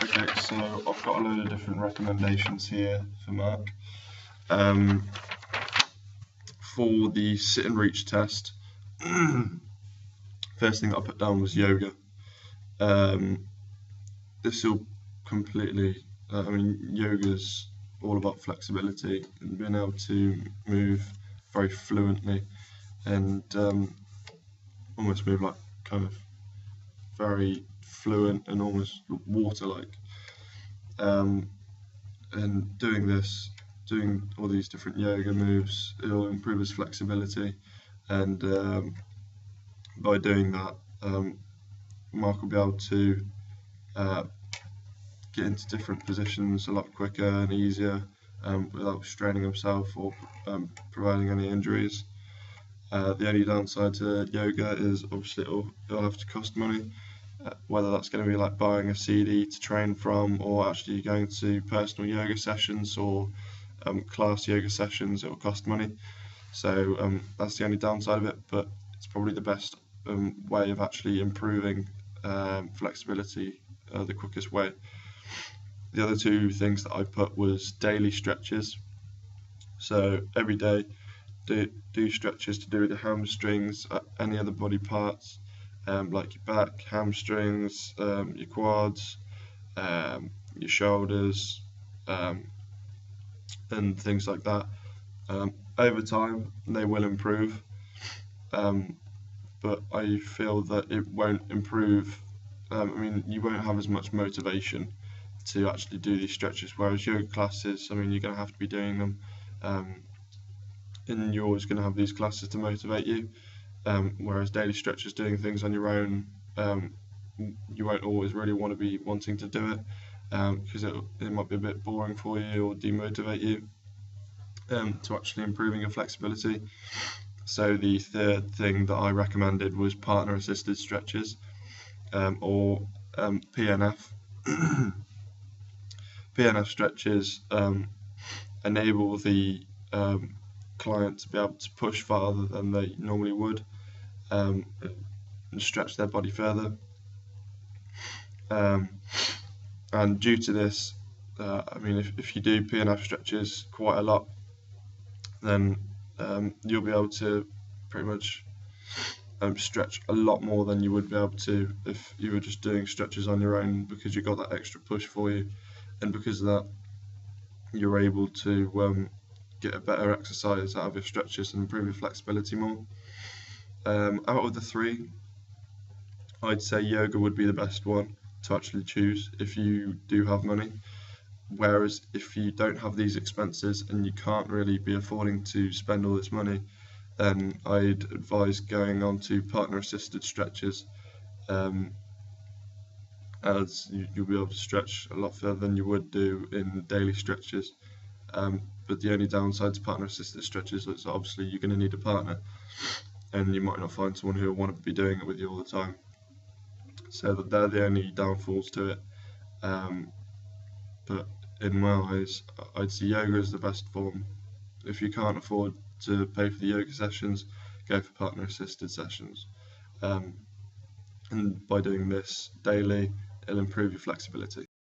Okay, so I've got a load of different recommendations here for Mark. For the sit and reach test, first thing I put down was yoga. This will completely, yoga's all about flexibility and being able to move very fluently and almost move like kind of very fluent and almost water-like. And doing all these different yoga moves, it'll improve his flexibility, and by doing that, Mark will be able to get into different positions a lot quicker and easier without straining himself or providing any injuries. The only downside to yoga is obviously it'll have to cost money, whether that's going to be like buying a CD to train from or actually going to personal yoga sessions or class yoga sessions. It will cost money, so that's the only downside of it, but it's probably the best way of actually improving flexibility, the quickest way. The other two things that I put was daily stretches. So every day do stretches to do with your hamstrings, any other body parts, like your back, hamstrings, your quads, your shoulders, and things like that. Over time they will improve, but I feel that it won't improve. You won't have as much motivation to actually do these stretches, whereas yoga classes, you're going to have to be doing them, and you're always going to have these classes to motivate you, whereas daily stretches, doing things on your own, you won't always really want to be wanting to do it, because it might be a bit boring for you or demotivate you to actually improving your flexibility. So the third thing that I recommended was partner assisted stretches, or PNF. PNF stretches enable the client to be able to push farther than they normally would, and stretch their body further. And due to this, if you do PNF stretches quite a lot, then you'll be able to pretty much stretch a lot more than you would be able to if you were just doing stretches on your own, because you got that extra push for you, and because of that you're able to get a better exercise out of your stretches and improve your flexibility more. Out of the three, I'd say yoga would be the best one to actually choose if you do have money, whereas if you don't have these expenses and you can't really be affording to spend all this money, then I'd advise going on to partner assisted stretches, as you'll be able to stretch a lot further than you would do in daily stretches. But the only downside to partner assisted stretches is obviously you're going to need a partner, and you might not find someone who will want to be doing it with you all the time. So they're the only downfalls to it. But in my eyes, I'd say yoga is the best form. If you can't afford to pay for the yoga sessions, go for partner assisted sessions. And by doing this daily, it'll improve your flexibility.